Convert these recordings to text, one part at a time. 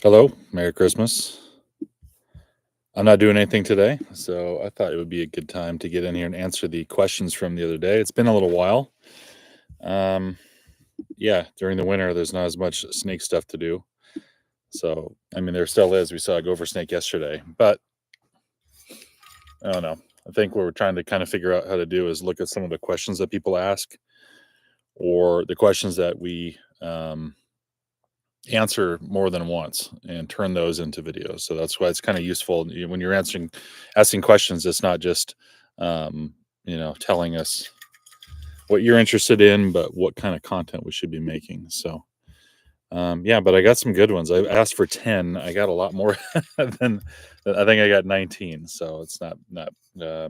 Hello, Merry Christmas. I'm not doing anything today, so I thought it would be a good time to get in here and answer the questions from the other day. It's been a little while. Um, yeah, during the winter, there's not as much snake stuff to do. So, I mean, there still is. We saw a gopher snake yesterday, but I don't know. I think what we're trying to kind of figure out how to do is look at some of the questions that people ask or the questions that we answer more than once and turn those into videos. So that's why it's kind of useful when you're asking questions. It's not just telling us what you're interested in, but what kind of content we should be making. So yeah, but I got some good ones. I asked for 10. I got a lot more than I think I got 19. So it's not. I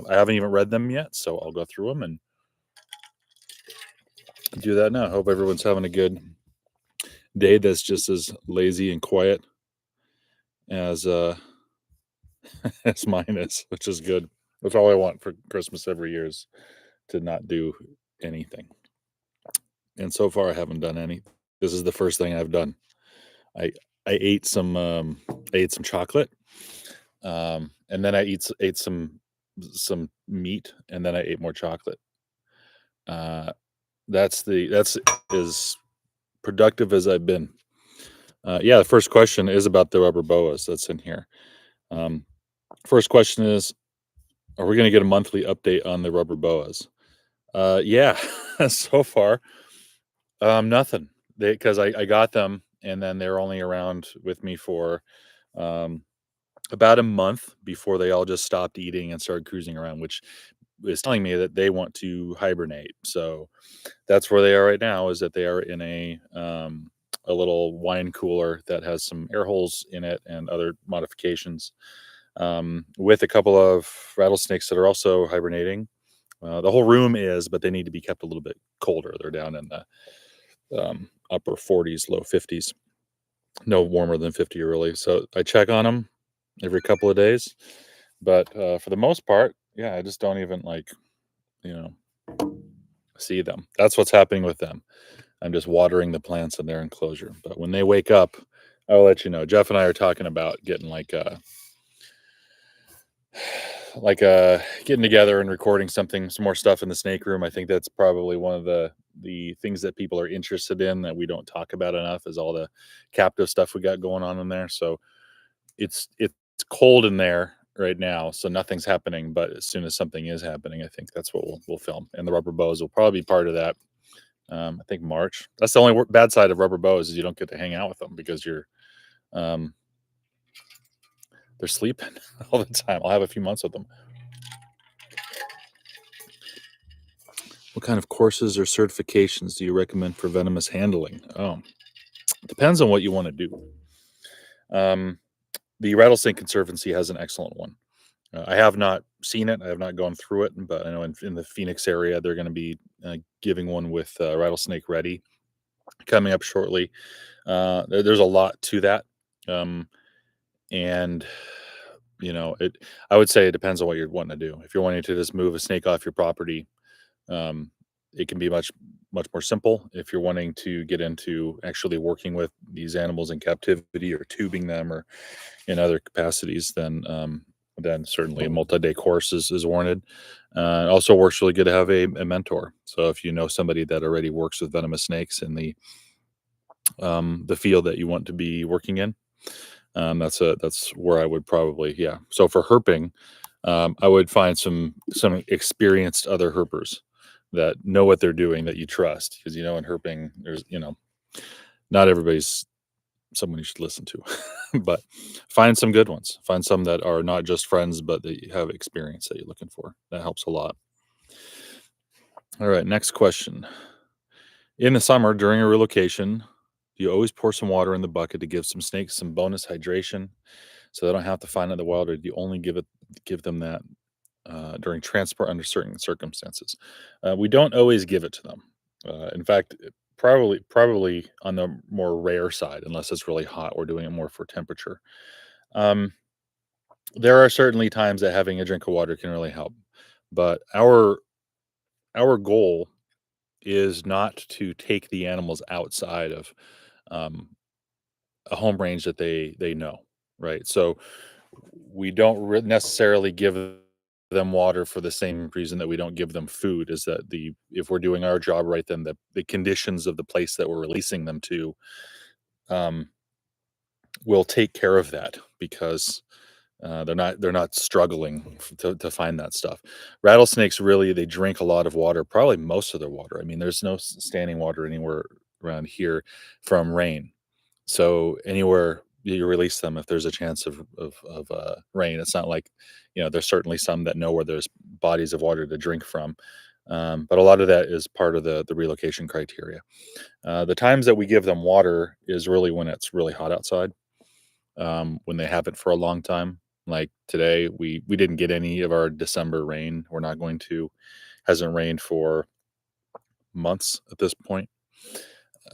haven't even read them yet, so I'll go through them and do that now. Hope everyone's having a good day that's just as lazy and quiet as as mine is, which is good. That's all I want for Christmas every year is to not do anything. And so far, I haven't done any. This is the first thing I've done. I I ate some chocolate, and then ate some meat, and then I ate more chocolate. Uh, that's as productive as I've been. Yeah, the first question is about the rubber boas that's in here. Um, First question is, are we going to get a monthly update on the rubber boas? Yeah, so far, nothing. Because I got them, and then they're only around with me for um, about a month before they all just stopped eating and started cruising around, which is telling me that they want to hibernate. So that's where they are right now. Is that they are in a little wine cooler that has some air holes in it and other modifications, with a couple of rattlesnakes that are also hibernating. The whole room is, but they need to be kept a little bit colder. They're down in the upper 40s, low 50s, no warmer than 50 really. So I check on them every couple of days, but for the most part, yeah, I just don't even you know see them. That's what's happening with them. I'm just watering the plants in their enclosure. But when they wake up, I'll let you know. Jeff and I are talking about getting getting together and recording some more stuff in the snake room. I think that's probably one of the things that people are interested in that we don't talk about enough is all the captive stuff we got going on in there. So it's cold in there right now, so nothing's happening. But as soon as something is happening, I think that's what we'll film. And the rubber bows will probably be part of that. I think March. That's the only bad side of rubber bows is you don't get to hang out with them because um, they're sleeping all the time. I'll have a few months with them. What kind of courses or certifications do you recommend for venomous handling? Oh, depends on what you want to do. Um, the Rattlesnake Conservancy has an excellent one. I have not seen it. I have not gone through it, but I know in the Phoenix area they're going to be giving one with Rattlesnake Ready coming up shortly. There's a lot to that, and it. I would say it depends on what you're wanting to do. If you're wanting to just move a snake off your property, um, it can be much more simple. If you're wanting to get into actually working with these animals in captivity or tubing them or in other capacities, then certainly a multi-day course is warranted. It also works really good to have a mentor. So if you know somebody that already works with venomous snakes in the field that you want to be working in, that's where I would probably, yeah. So for herping, I would find some experienced other herpers that know what they're doing that you trust, because in herping there's not everybody's someone you should listen to. But find some good ones. Find some that are not just friends, but that you have experience that you're looking for. That helps a lot. All right, next question. In the summer, during a relocation, do you always pour some water in the bucket to give some snakes some bonus hydration so they don't have to find it in the wild, or do you only give them that during transport under certain circumstances? We don't always give it to them. In fact, probably on the more rare side, unless it's really hot. We're doing it more for temperature. Um, there are certainly times that having a drink of water can really help, but our goal is not to take the animals outside of um, a home range that they know, right? So we don't necessarily give them water for the same reason that we don't give them food. Is that the if we're doing our job right, then the conditions of the place that we're releasing them to um, will take care of that because they're not struggling to find that stuff. Rattlesnakes really they drink a lot of water, probably most of their water. I mean, there's no standing water anywhere around here from rain. So anywhere you release them, if there's a chance of rain, it's not like there's certainly some that know where there's bodies of water to drink from. But a lot of that is part of the relocation criteria. The times that we give them water is really when it's really hot outside, when they haven't for a long time. Like today, we didn't get any of our December rain. We're not going to. Hasn't rained for months at this point.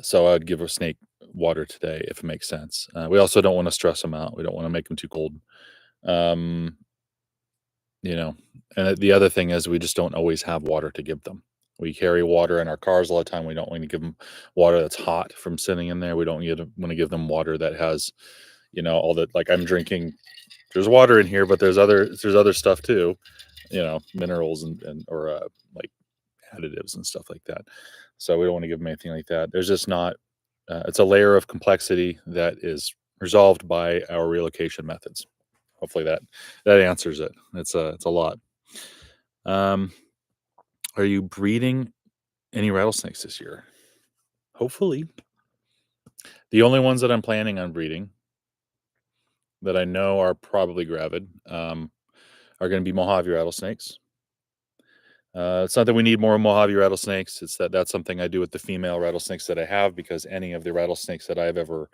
So I'd give a snake water today if it makes sense. We also don't want to stress them out. We don't want to make them too cold. Um, you know, and the other thing is we just don't always have water to give them. We carry water in our cars all the time. We don't want to give them water that's hot from sitting in there. We don't want to give them water that has, all that like I'm drinking. There's water in here, but there's other stuff too, minerals and or like additives and stuff like that. So we don't want to give them anything like that. There's just not. It's a layer of complexity that is resolved by our relocation methods. Hopefully that answers it. It's a lot. Um, are you breeding any rattlesnakes this year? Hopefully. The only ones that I'm planning on breeding that I know are probably gravid are going to be Mojave rattlesnakes. It's not that we need more Mojave rattlesnakes. It's that's something I do with the female rattlesnakes that I have because any of the rattlesnakes that I've ever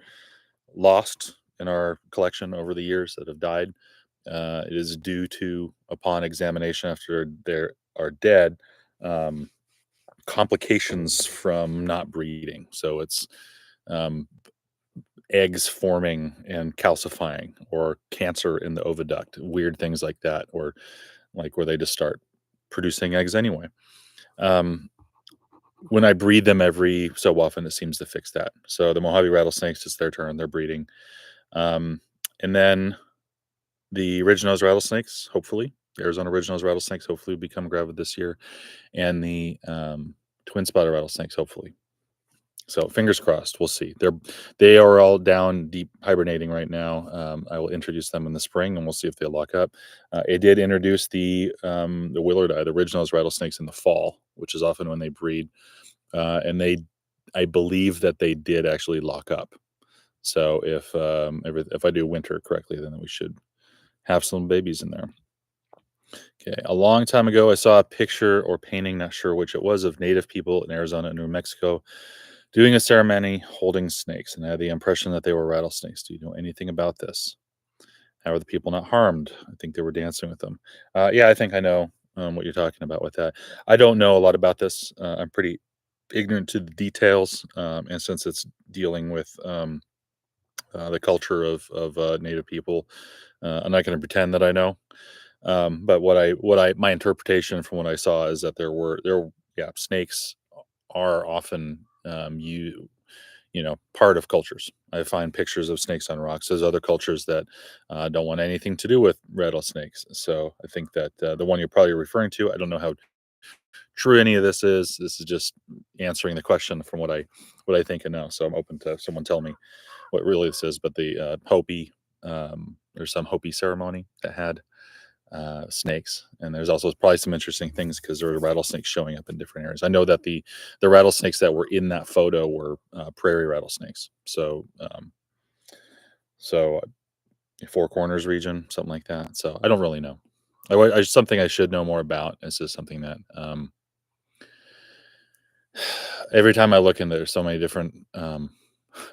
lost in our collection over the years that have died, it is due to, upon examination after they are dead, um, complications from not breeding. So it's um, eggs forming and calcifying, or cancer in the oviduct, weird things like that, or like where they just start producing eggs anyway. Um, when I breed them every so often, it seems to fix that. So the Mojave rattlesnakes, it's their turn; they're breeding, um, and then the ridge-nosed rattlesnakes, hopefully, the Arizona ridge-nosed rattlesnakes, hopefully become gravid this year, and the twin-spotted rattlesnakes, hopefully. So fingers crossed. We'll see. They are all down deep hibernating right now. I will introduce them in the spring, and we'll see if they lock up. It did introduce the Willardi, the ridge-nosed rattlesnakes, in the fall, which is often when they breed, and I believe that they did actually lock up. So if I do winter correctly, then we should have some babies in there. Okay, a long time ago, I saw a picture or painting, not sure which it was, of native people in Arizona and New Mexico doing a ceremony holding snakes, and I had the impression that they were rattlesnakes. Do you know anything about this? How are the people not harmed? I think they were dancing with them. Yeah, I think I know what you're talking about with that. I don't know a lot about this. I'm pretty ignorant to the details, and since it's dealing with the culture of Native people, I'm not going to pretend that I know. But my interpretation from what I saw is that yeah, snakes are often part of cultures. I find pictures of snakes on rocks. There's other cultures that don't want anything to do with rattlesnakes. So I think that the one you're probably referring to, I don't know how true any of this is. This is just answering the question from what I think and know. So I'm open to someone tell me what really this is. But the Hopi, there's some Hopi ceremony that had snakes, and there's also probably some interesting things because there were rattlesnakes showing up in different areas. I know that the rattlesnakes that were in that photo were prairie rattlesnakes. So Four Corners region, something like that. So I don't really know. Something I should know more about. It's just something that every time I look in, there's so many different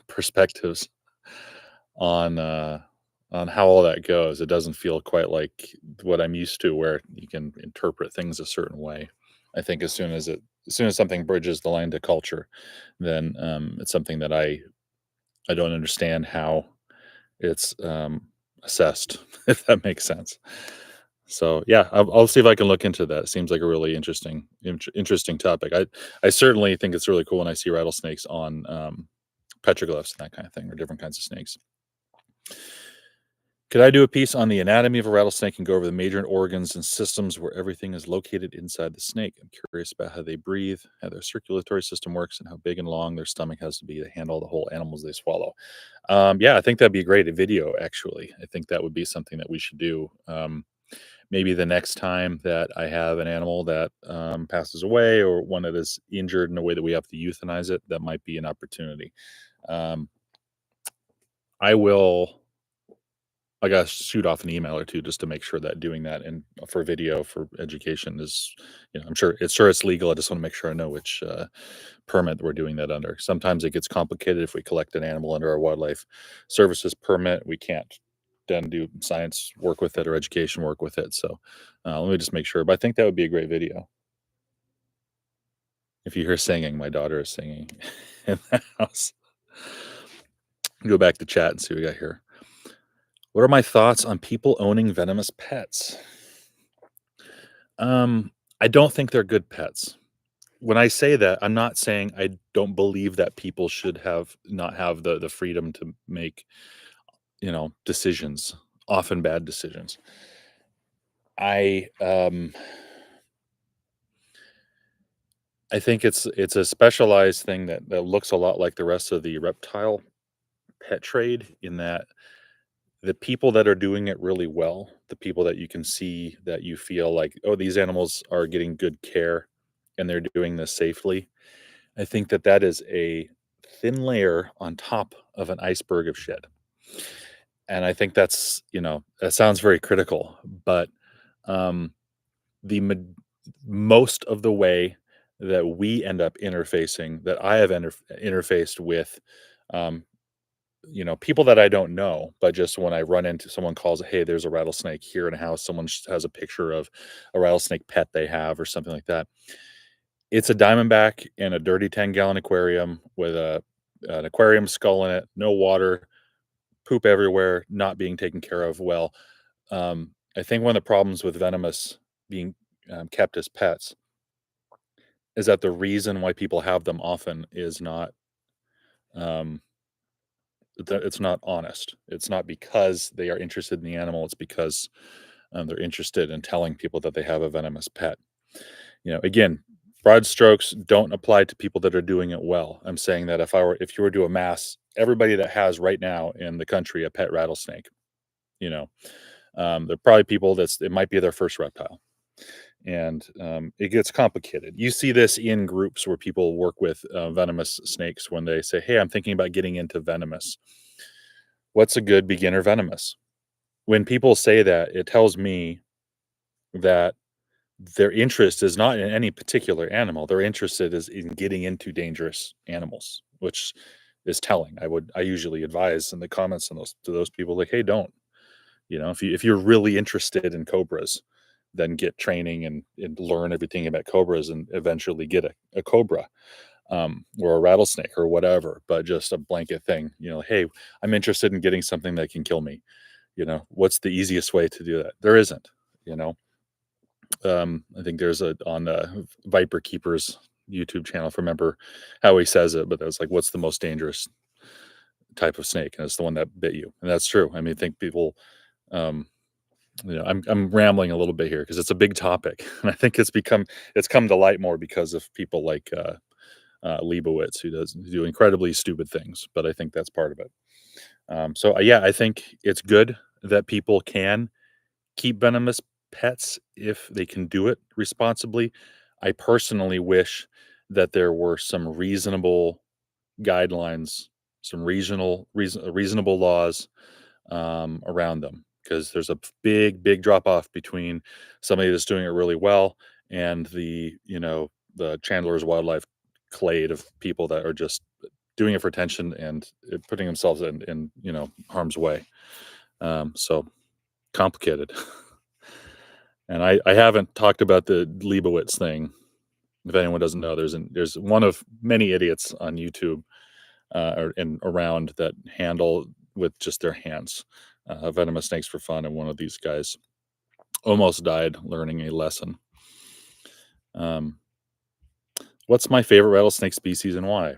perspectives on on how all that goes. It doesn't feel quite like what I'm used to, where you can interpret things a certain way. I think as soon as something bridges the line to culture, then it's something that I don't understand how it's assessed, if that makes sense. So yeah, I'll see if I can look into that. It seems like a really interesting topic. I certainly think it's really cool when I see rattlesnakes on petroglyphs and that kind of thing, or different kinds of snakes. Could I do a piece on the anatomy of a rattlesnake and go over the major organs and systems where everything is located inside the snake? I'm curious about how they breathe, how their circulatory system works, and how big and long their stomach has to be to handle the whole animals they swallow. Yeah, I think that'd be a great video, actually. I think that would be something that we should do. Maybe the next time that I have an animal that passes away, or one that is injured in a way that we have to euthanize it, that might be an opportunity. Um, I will. I gotta shoot off an email or two just to make sure that doing that and for video for education is, I'm sure it's legal. I just want to make sure I know which permit we're doing that under. Sometimes it gets complicated if we collect an animal under our wildlife services permit. We can't then do science work with it or education work with it. So let me just make sure. But I think that would be a great video. If you hear singing, my daughter is singing in the house. Go back to chat and see what we got here. What are my thoughts on people owning venomous pets? I don't think they're good pets. When I say that, I'm not saying I don't believe that people should not have the freedom to make, decisions, often bad decisions. I I think it's a specialized thing that looks a lot like the rest of the reptile pet trade, in that the people that are doing it really well, the people that you can see that you feel like, oh, these animals are getting good care and they're doing this safely. I think that that is a thin layer on top of an iceberg of shit. And I think that's, that sounds very critical, but um, the most of the way that we end up interfacing, that I have interfaced with, um, people that I don't know, but just when I run into someone calls, hey, there's a rattlesnake here in a house, someone has a picture of a rattlesnake pet they have or something like that. It's a diamondback in a dirty 10-gallon aquarium with an aquarium skull in it, no water, poop everywhere, not being taken care of well. I think one of the problems with venomous being kept as pets is that the reason why people have them often is not um, it's not honest. It's not because they are interested in the animal. It's because they're interested in telling people that they have a venomous pet. Again, broad strokes don't apply to people that are doing it well. I'm saying that if you were to amass everybody that has right now in the country a pet rattlesnake, you know, they're probably people it might be their first reptile, and it gets complicated. You see this in groups where people work with venomous snakes when they say, "Hey, I'm thinking about getting into venomous. What's a good beginner venomous?" When people say that, it tells me that their interest is not in any particular animal. Their interest is in getting into dangerous animals, which is telling. I usually advise in the comments on to those people, like, hey, don't. If you're really interested in cobras, then get training and learn everything about cobras and eventually get a cobra, or a rattlesnake or whatever. But just a blanket thing, hey, I'm interested in getting something that can kill me. What's the easiest way to do that? There isn't. You know, I think there's on Viper Keeper's YouTube channel. If I remember how he says it, but that was like, what's the most dangerous type of snake? And it's the one that bit you, and that's true. I mean, I think people, um, I'm rambling a little bit here because it's a big topic, and I think it's come to light more because of people like Leibowitz, who do incredibly stupid things. But I think that's part of it. So yeah, I think it's good that people can keep venomous pets if they can do it responsibly. I personally wish that there were some reasonable guidelines, some reasonable laws around them, because there's a big drop off between somebody that's doing it really well and the Chandler's Wildlife clade of people that are just doing it for attention and putting themselves in harm's way. So complicated. And I haven't talked about the Leibowitz thing. If anyone doesn't know, there's one of many idiots on YouTube or and around that handle with just their hands venomous snakes for fun, and one of these guys almost died learning a lesson. Um, what's my favorite rattlesnake species and why?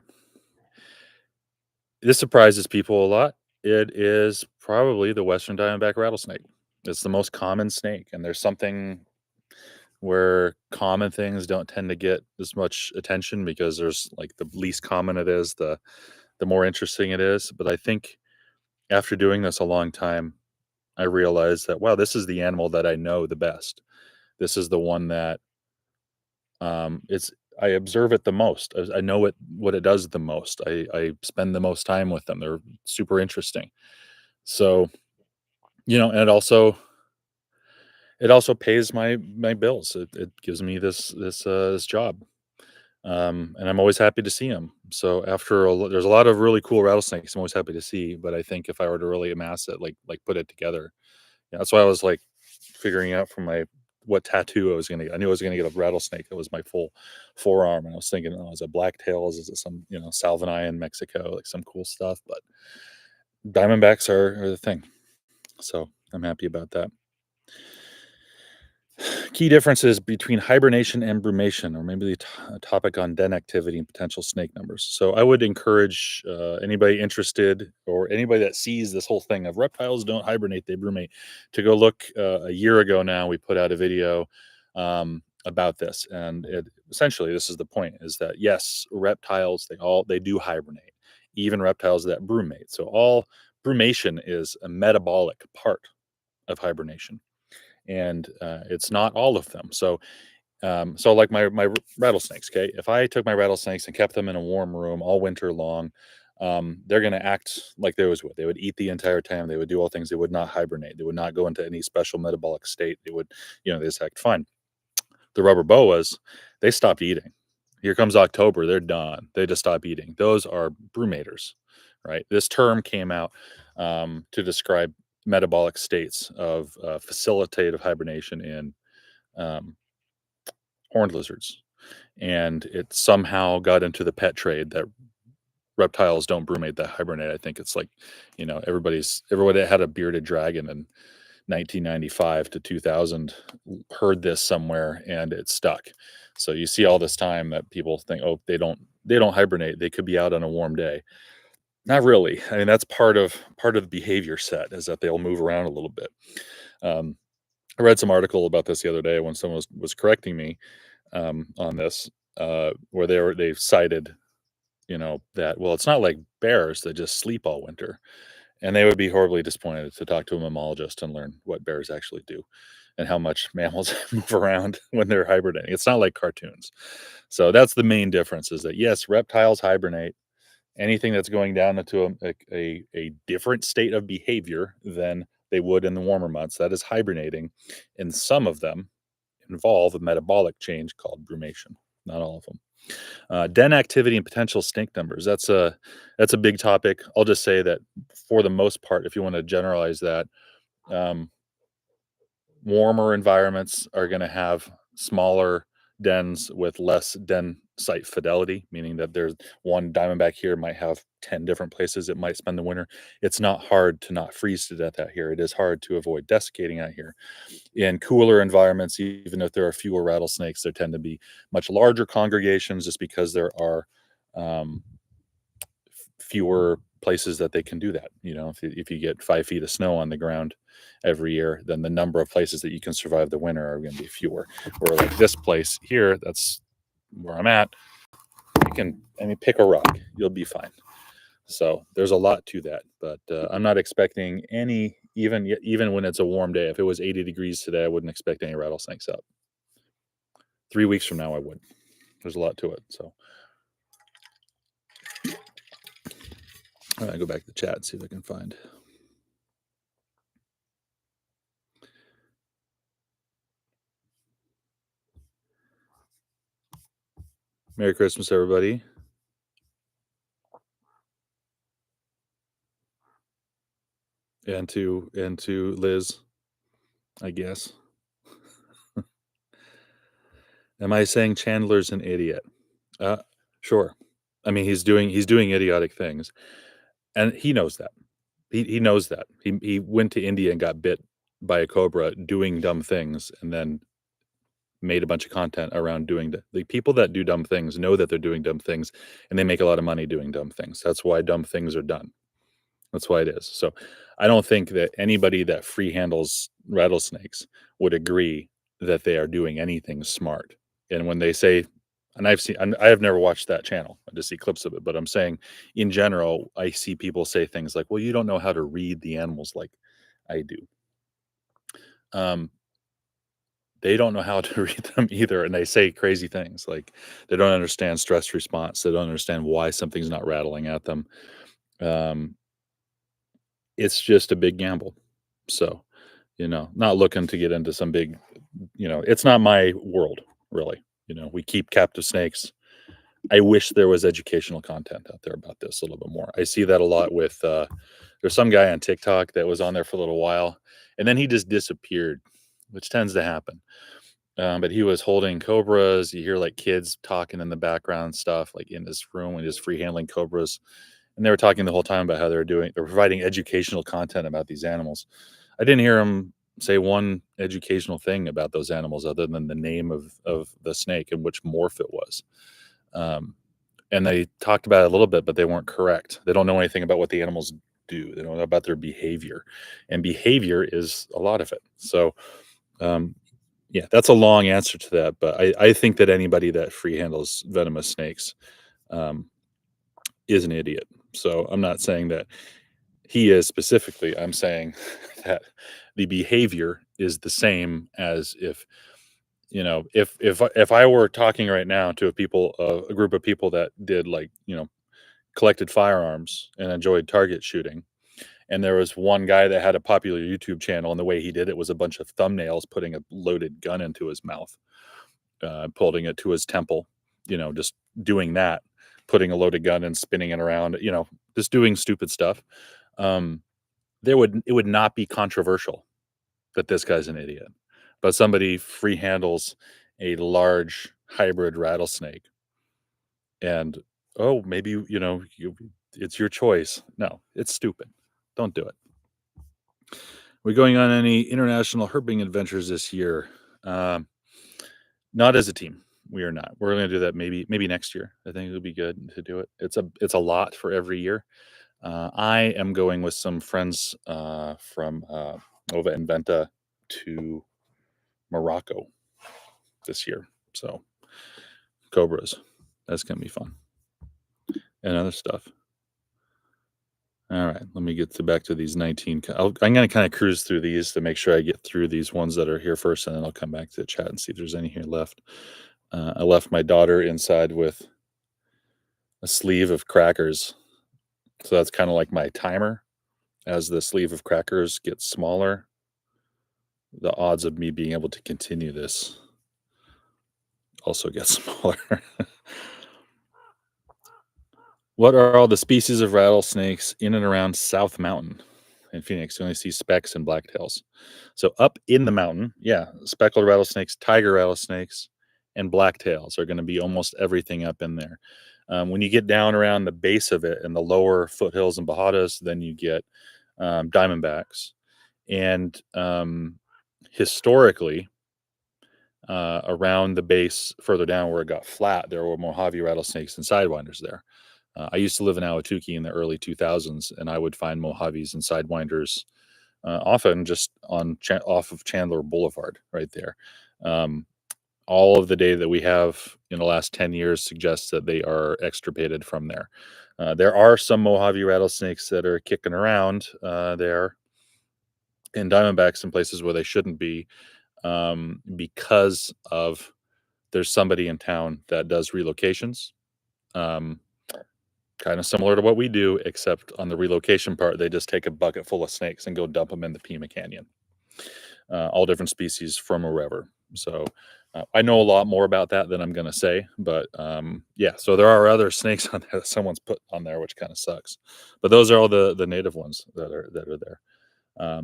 This surprises people a lot. It is probably the Western Diamondback rattlesnake. It's the most common snake, and there's something where common things don't tend to get as much attention because there's like the least common it is, the more interesting it is. But I think after doing this a long time, I realized that wow, this is the animal that I know the best. This is the one that it's I observe it the most. I know what it does the most. I spend the most time with them. They're super interesting. So, and it also pays my bills. It gives me this job. And I'm always happy to see them. So there's a lot of really cool rattlesnakes I'm always happy to see, but I think if I were to really amass it, like put it together, that's why I was like figuring out from my what tattoo I was gonna get. I knew I was gonna get a rattlesnake that was my full forearm, and I was thinking, oh, is it blacktails? Is it some Salvini in Mexico, like some cool stuff? But Diamondbacks are the thing, so I'm happy about that. Key differences between hibernation and brumation, or maybe a topic on den activity and potential snake numbers. So I would encourage anybody interested or anybody that sees this whole thing of reptiles don't hibernate, they brumate, to go look. A year ago now, we put out a video about this, and essentially this is the point: is that yes, reptiles they do hibernate, even reptiles that brumate. So all brumation is a metabolic part of hibernation, and it's not all of them. So like my rattlesnakes. Okay, if I took my rattlesnakes and kept them in a warm room all winter long, they're going to act like they always would. They would eat the entire time. They would do all things. They would not hibernate. They would not go into any special metabolic state. They would, they just act fine. The rubber boas, they stopped eating. Here comes October. They're done. They just stop eating. Those are brumators, right? This term came out to describe metabolic states of facilitative hibernation in um, horned lizards, and it somehow got into the pet trade that reptiles don't brumate, that hibernate. I think it's like, everybody that had a bearded dragon in 1995 to 2000 heard this somewhere and it stuck. So you see all this time that people think, oh, they don't hibernate. They could be out on a warm day. Not really. I mean, that's part of the behavior set is that they'll move around a little bit. Um, I read some article about this the other day when someone was correcting me on this, where they cited, that well, it's not like bears that just sleep all winter, and they would be horribly disappointed to talk to a mammologist and learn what bears actually do, and how much mammals move around when they're hibernating. It's not like cartoons. So that's the main difference: is that yes, reptiles hibernate. Anything that's going down into a different state of behavior than they would in the warmer months, that is hibernating, and some of them involve a metabolic change called brumation. Not all of them. Den activity and potential snake numbers. That's a big topic. I'll just say that for the most part, if you want to generalize that, um, warmer environments are going to have smaller dens with less den site fidelity, meaning that there's one diamondback here might have 10 different places it might spend the winter. It's not hard to not freeze to death out here. It is hard to avoid desiccating out here. In cooler environments, even if there are fewer rattlesnakes, there tend to be much larger congregations just because there are um, fewer places that they can do that. If you get 5 feet of snow on the ground every year, then the number of places that you can survive the winter are going to be fewer. Or like this place here, that's where I'm at. Pick a rock, you'll be fine. So there's a lot to that, but I'm not expecting any. Even when it's a warm day, if it was 80 degrees today, I wouldn't expect any rattlesnakes up. 3 weeks from now, I would. There's a lot to it. So I go back to the chat and see if I can find. Merry Christmas, everybody. And to Liz, I guess. Am I saying Chandler's an idiot? Sure. I mean, he's doing idiotic things, and he knows that. He knows that. He went to India and got bit by a cobra doing dumb things, and then made a bunch of content around doing the people that do dumb things know that they're doing dumb things, and they make a lot of money doing dumb things. That's why dumb things are done. That's why it is. So I don't think that anybody that free handles rattlesnakes would agree that they are doing anything smart. And when they say, and I have never watched that channel. I just see clips of it, but I'm saying in general, I see people say things like, well, you don't know how to read the animals like I do. Um, they don't know how to read them either. And they say crazy things like they don't understand stress response. They don't understand why something's not rattling at them. Um, it's just a big gamble. So, not looking to get into some big, it's not my world really. We keep captive snakes. I wish there was educational content out there about this a little bit more. I see that a lot with, there's some guy on TikTok that was on there for a little while and then he just disappeared, which tends to happen. But he was holding cobras. You hear like kids talking in the background and stuff, like in this room when he's free handling cobras. And they were talking the whole time about how they're providing educational content about these animals. I didn't hear him say one educational thing about those animals other than the name of the snake and which morph it was. Um, and they talked about it a little bit, but they weren't correct. They don't know anything about what the animals do. They don't know about their behavior, and behavior is a lot of it. So, um, yeah, that's a long answer to that, but I think that anybody that free handles venomous snakes um, is an idiot. So I'm not saying that he is specifically. I'm saying that the behavior is the same as if I were talking right now to a group of people that did like collected firearms and enjoyed target shooting, and there was one guy that had a popular YouTube channel, and the way he did it was a bunch of thumbnails putting a loaded gun into his mouth, pulling it to his temple, just doing that, putting a loaded gun and spinning it around, just doing stupid stuff. Um, it would not be controversial that this guy's an idiot, but somebody free handles a large hybrid rattlesnake, and oh, maybe it's your choice. No, it's stupid. Don't do it. We're going on any international herping adventures this year? Um, Not as a team. We are not. We're going to do that maybe next year. I think it would be good to do it. It's a lot for every year. I am going with some friends from Ova and Venta to Morocco this year. So cobras, that's gonna be fun and other stuff. All right, let me get back to these 19. I'm gonna kind of cruise through these to make sure I get through these ones that are here first, and then I'll come back to the chat and see if there's any here left. I left my daughter inside with a sleeve of crackers, so that's kind of like my timer. As the sleeve of crackers gets smaller, the odds of me being able to continue this also get smaller. What are all the species of rattlesnakes in and around South Mountain in Phoenix? You only see specks and blacktails. So up in the mountain, yeah, speckled rattlesnakes, tiger rattlesnakes, and blacktails are going to be almost everything up in there. When you get down around the base of it in the lower foothills and bajadas, then you get diamondbacks. And historically, around the base further down where it got flat, there were Mojave rattlesnakes and sidewinders there. I used to live in Ahwatukee in the early 2000s, and I would find Mojaves and sidewinders often just off of Chandler Boulevard right there. Um, all of the data that we have in the last 10 years suggests that they are extirpated from there. There are some Mojave rattlesnakes that are kicking around there in diamondbacks in places where they shouldn't be because of there's somebody in town that does relocations. Um, Kind of similar to what we do, except on the relocation part, they just take a bucket full of snakes and go dump them in the Pima Canyon. All different species from wherever. So I know a lot more about that than I'm going to say, but yeah. So there are other snakes on there that someone's put on there, which kind of sucks. But those are all the native ones that are there.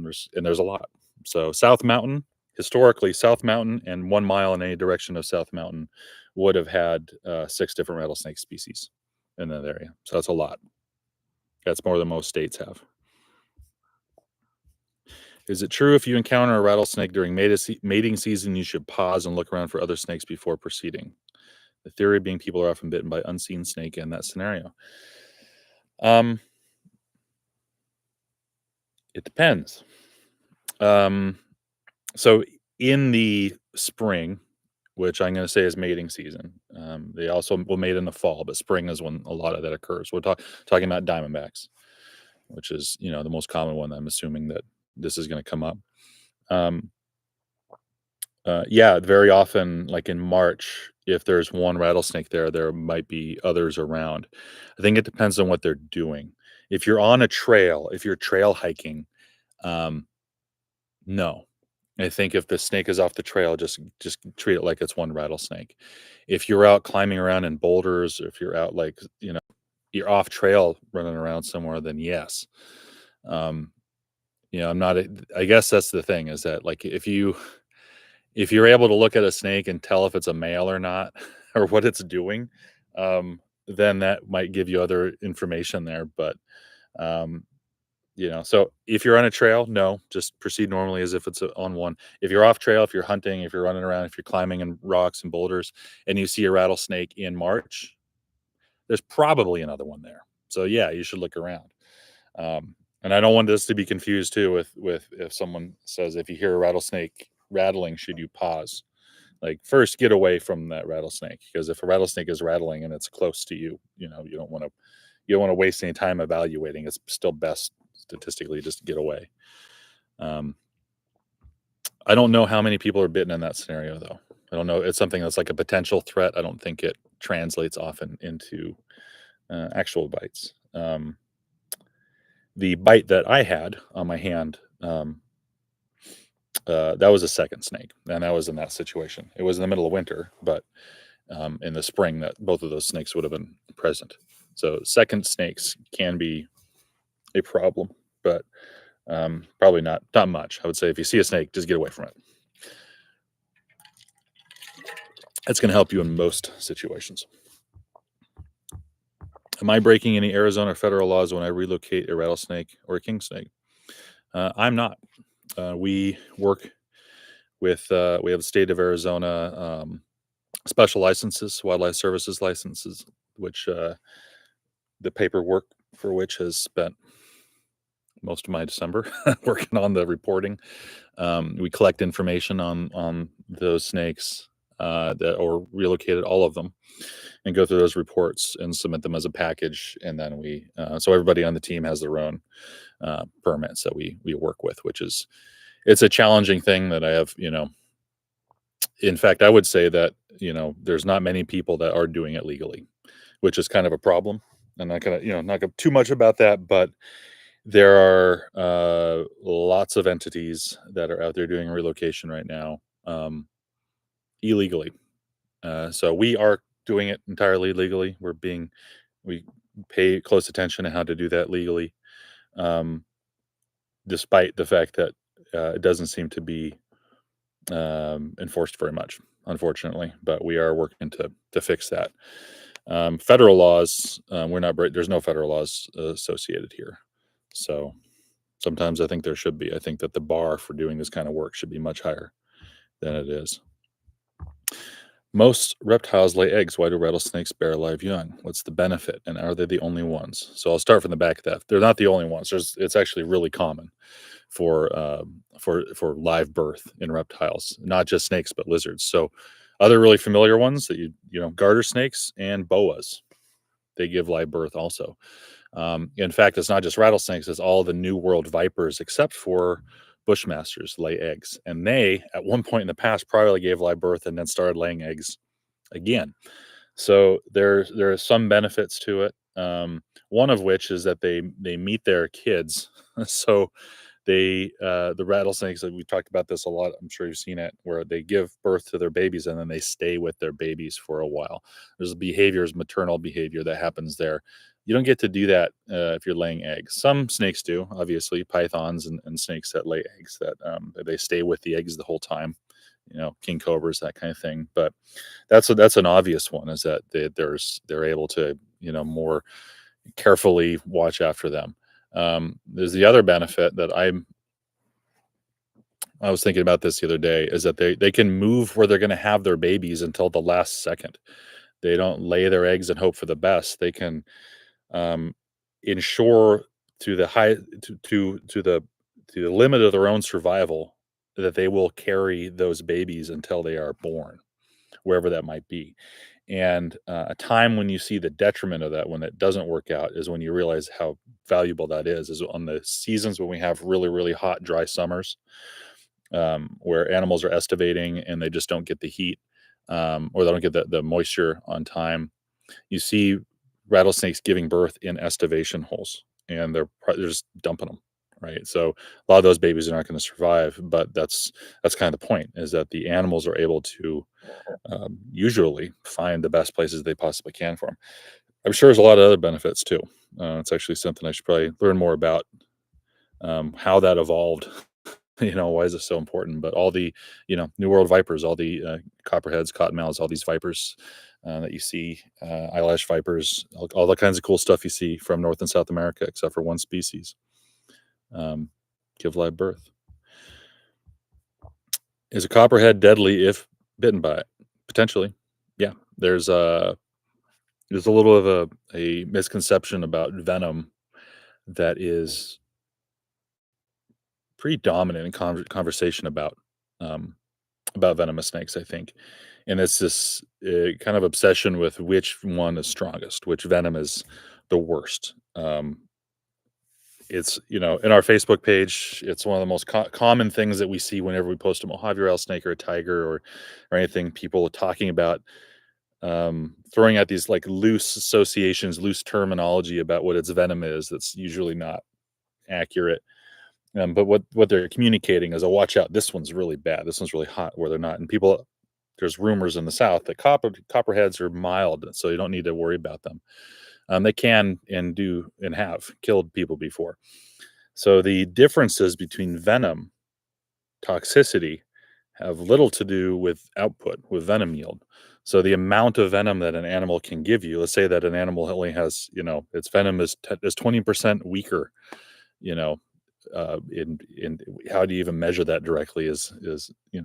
There's a lot. So South Mountain, historically, South Mountain and 1 mile in any direction of South Mountain would have had 6 different rattlesnake species in that area. So that's a lot. That's more than most states have. Is it true if you encounter a rattlesnake during mating season, you should pause and look around for other snakes before proceeding? The theory being people are often bitten by unseen snake in that scenario. Um, it depends. Um, so in the spring, which I'm going to say is mating season, they also will mate in the fall, but spring is when a lot of that occurs. We're talking about diamondbacks, which is the most common one. I'm assuming that this is going to come up. Um, yeah, very often, like in March, if there's one rattlesnake there, there might be others around. I think it depends on what they're doing. If you're on a trail, if you're trail hiking, um, no. I think if the snake is off the trail, just treat it like it's one rattlesnake. If you're out climbing around in boulders, or if you're out like you're off trail running around somewhere, then yes. Um, I'm not. I guess that's the thing is that like if you're able to look at a snake and tell if it's a male or not or what it's doing, then that might give you other information there. But um, so if you're on a trail, no, just proceed normally as if it's on one. If you're off trail, if you're hunting, if you're running around, if you're climbing in rocks and boulders, and you see a rattlesnake in March, there's probably another one there. So yeah, you should look around. And I don't want this to be confused too with if someone says if you hear a rattlesnake rattling, should you pause? Like first get away from that rattlesnake because if a rattlesnake is rattling and it's close to you, you don't want to waste any time evaluating. It's still best statistically just to get away. Um, I don't know how many people are bitten in that scenario though. I don't know. It's something that's like a potential threat. I don't think it translates often into actual bites. The bite that I had on my hand, that was a second snake, and that was in that situation. It was in the middle of winter, but in the spring, that both of those snakes would have been present. So second snakes can be a problem, but probably not much. I would say if you see a snake, just get away from it. That's going to help you in most situations. Am I breaking any Arizona federal laws when I relocate a rattlesnake or a king snake? I'm not. We work with we have the state of Arizona special licenses, wildlife services licenses, which the paperwork for which has spent most of my December working on the reporting. We collect information on those snakes that or relocated all of them and go through those reports and submit them as a package. And then so everybody on the team has their own permits that we work with, it's a challenging thing that I have, in fact, I would say that, there's not many people that are doing it legally, which is kind of a problem. I'm not gonna, not go too much about that, but there are lots of entities that are out there doing relocation right now illegally. So we are doing it entirely legally. We pay close attention to how to do that legally, um, despite the fact that it doesn't seem to be enforced very much, unfortunately. But we are working to fix that. Federal laws, there's no federal laws associated here. So sometimes I think there should be. I think that the bar for doing this kind of work should be much higher than it is. Most reptiles lay eggs. Why do rattlesnakes bear live young? What's the benefit? And are they the only ones? So I'll start from the back of that. They're not the only ones. It's actually really common for live birth in reptiles, not just snakes but lizards. So other really familiar ones that garter snakes and boas, they give live birth also. In fact, it's not just rattlesnakes; it's all the New World vipers, except for bushmasters, lay eggs, and they at one point in the past probably gave live birth and then started laying eggs again. So there are some benefits to it. One of which is that they meet their kids. So the rattlesnakes, we talked about this a lot, I'm sure you've seen it, where they give birth to their babies and then they stay with their babies for a while. There's maternal behavior that happens there. You don't get to do that if you're laying eggs. Some snakes do, obviously, pythons and snakes that lay eggs that they stay with the eggs the whole time. King cobras, that kind of thing. But that's an obvious one, is that they're able to more carefully watch after them. There's the other benefit that I was thinking about this the other day, is that they can move where they're gonna have their babies until the last second. They don't lay their eggs and hope for the best. They can, um, ensure to the high to the limit of their own survival that they will carry those babies until they are born, wherever that might be. And a time when you see the detriment of that, when it doesn't work out, is when you realize how valuable that is on the seasons when we have really, really hot, dry summers, where animals are estivating and they just don't get the heat, or they don't get the moisture on time. You see rattlesnakes giving birth in estivation holes, and they're just dumping them, right? So a lot of those babies are not going to survive, but that's kind of the point, is that the animals are able to usually find the best places they possibly can for them. I'm sure there's a lot of other benefits too. It's actually something I should probably learn more about, how that evolved. Why is it so important? But all the, New World vipers, all the copperheads, cottonmouths, all these vipers that you see, eyelash vipers, all the kinds of cool stuff you see from North and South America, except for one species, um, give live birth. Is a copperhead deadly if bitten by it? Potentially, yeah. There's a little of a misconception about venom that is pretty dominant in conversation about venomous snakes, I think. And it's this kind of obsession with which one is strongest, which venom is the worst. It's, in our Facebook page, it's one of the most common things that we see whenever we post a Mojave rattlesnake or a tiger or anything. People talking about, throwing out these like loose associations, loose terminology about what its venom is. That's usually not accurate. But what they're communicating is, "Oh, watch out! This one's really bad. This one's really hot." Where they're not, and people, there's rumors in the South that copperheads are mild, so you don't need to worry about them. They can and do and have killed people before. So the differences between venom, toxicity, have little to do with output, with venom yield. So the amount of venom that an animal can give you, let's say that an animal only has, its venom is 20% weaker, you know, in how do you even measure that directly is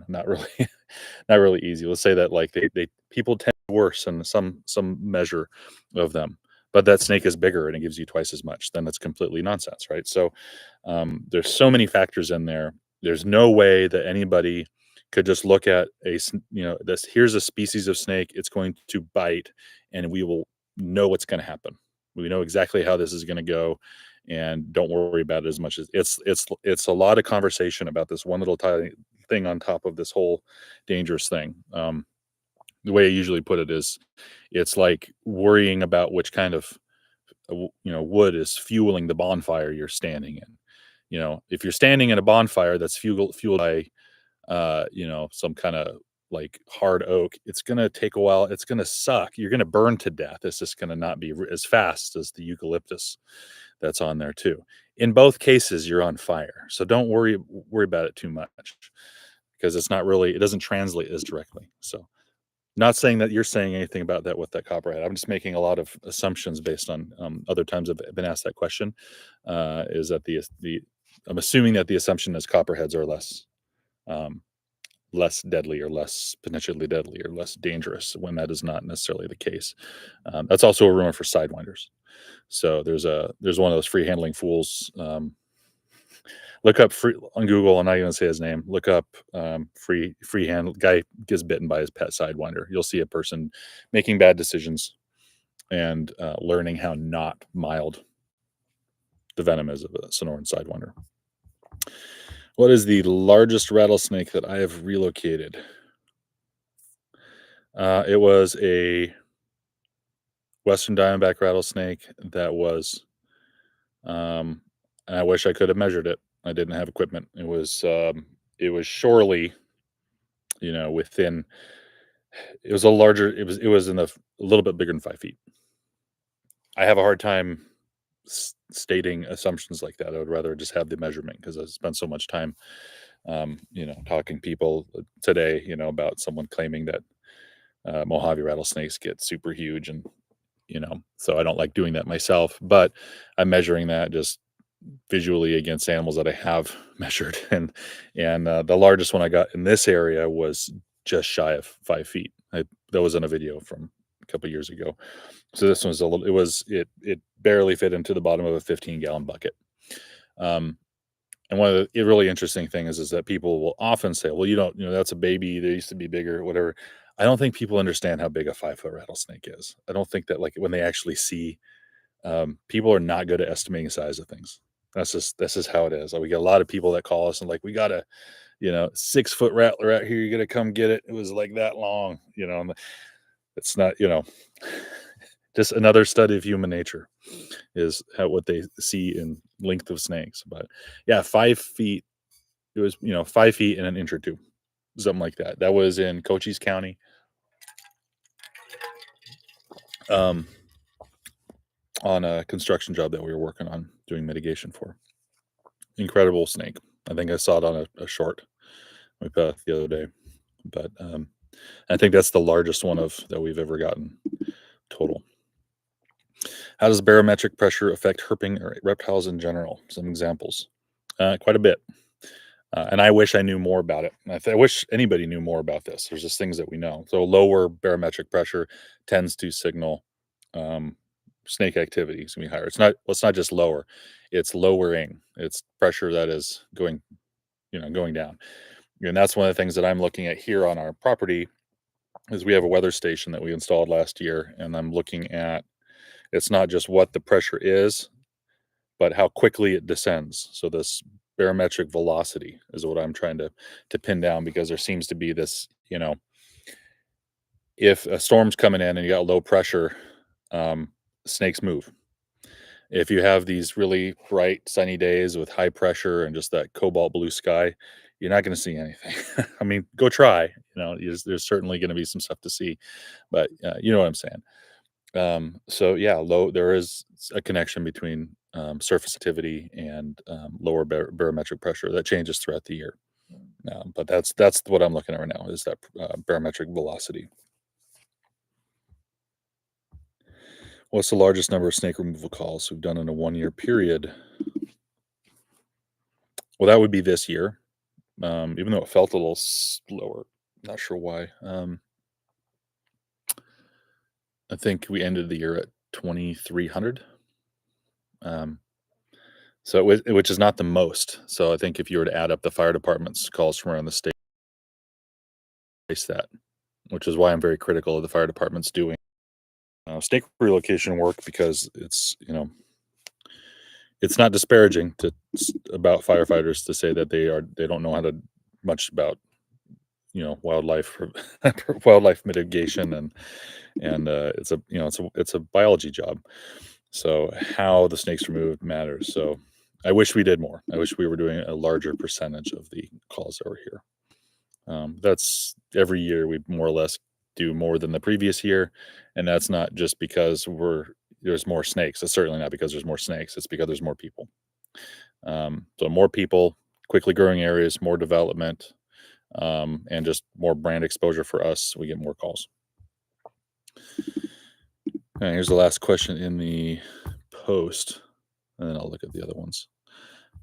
not really not really easy. Let's say that like they people tend worse in some measure of them, but that snake is bigger and it gives you twice as much, then that's completely nonsense, right? So there's so many factors in there. There's no way that anybody could just look at this, here's a species of snake, it's going to bite, and we will know what's going to happen. We know exactly how this is going to go, and don't worry about it as much. As it's a lot of conversation about this one little tiny thing on top of this whole dangerous thing. The way I usually put it is, it's like worrying about which kind of wood is fueling the bonfire you're standing in. If you're standing in a bonfire that's fueled by some kind of like hard oak, it's gonna take a while. It's gonna suck. You're gonna burn to death. It's just gonna not be as fast as the eucalyptus that's on there too. In both cases, you're on fire. So don't worry about it too much, because it doesn't translate as directly. So not saying that you're saying anything about that with that copperhead. I'm just making a lot of assumptions based on other times I've been asked that question. Is that the I'm assuming that the assumption is copperheads are um, less deadly, or less potentially deadly, or less dangerous, when that is not necessarily the case. That's also a rumor for sidewinders. So there's one of those free handling fools. Look up free on Google. I'm not even gonna say his name. Look up free hand guy gets bitten by his pet sidewinder. You'll see a person making bad decisions and learning how not mild the venom is of a Sonoran sidewinder. What is the largest rattlesnake that I have relocated? It was a Western Diamondback rattlesnake that was, um, and I wish I could have measured it. I didn't have equipment. It was surely, within. It was a larger. It was in a little bit bigger than 5 feet. I have a hard time stating assumptions like that. I would rather just have the measurement, because I spent so much time, talking people today, about someone claiming that Mojave rattlesnakes get super huge, and so I don't like doing that myself. But I'm measuring that just visually against animals that I have measured, and the largest one I got in this area was just shy of 5 feet. That was in a video from a couple years ago. So this one's a little. It barely fit into the bottom of a 15-gallon bucket. Um, and one of the really interesting things is that people will often say, "Well, you don't, that's a baby. They used to be bigger, whatever." I don't think people understand how big a 5-foot rattlesnake is. I don't think that like when they actually see, people are not good at estimating the size of things. That's just how it is. We get a lot of people that call us and like, we got a 6-foot rattler out here. You got to come get it. It was like that long, and it's not, just another study of human nature is what they see in length of snakes. But yeah, 5 feet. It was 5 feet and an inch or two, something like that. That was in Cochise County. Um, on a construction job that we were working on doing mitigation for. Incredible snake. I think I saw it on a short we put out the other day, but I think that's the largest one of that we've ever gotten total. How does barometric pressure affect herping or reptiles in general? Some examples. Quite a bit. And I wish I knew more about it. I wish anybody knew more about this. There's just things that we know. So lower barometric pressure tends to signal um, snake activity is going to be higher. It's not just lower; it's lowering. It's pressure that is going down. And that's one of the things that I'm looking at here on our property is we have a weather station that we installed last year, and I'm looking at it's not just what the pressure is, but how quickly it descends. So this barometric velocity is what I'm trying to pin down because there seems to be this, if a storm's coming in and you got low pressure, um, snakes move. If you have these really bright sunny days with high pressure and just that cobalt blue sky, you're not going to see anything. I mean, go try. There's certainly going to be some stuff to see, but you know what I'm saying. So yeah, there is a connection between surface activity and lower barometric pressure that changes throughout the year. But that's what I'm looking at right now is that barometric velocity. What's the largest number of snake removal calls we've done in a 1-year period? Well, that would be this year, even though it felt a little slower. Not sure why. I think we ended the year at 2,300. So which is not the most. So I think if you were to add up the fire department's calls from around the state, that, which is why I'm very critical of the fire department's doing snake relocation work because it's not disparaging about firefighters to say that they don't know how to much about wildlife wildlife mitigation and it's a biology job. So how the snake's removed matters. So I wish we did more. I wish we were doing a larger percentage of the calls that were here. That's every year we more or less do more than the previous year, and that's not just because there's more snakes. It's certainly not because there's more snakes. It's because there's more people. So more people, quickly growing areas, more development, and just more brand exposure for us. We get more calls. And here's the last question in the post, and then I'll look at the other ones.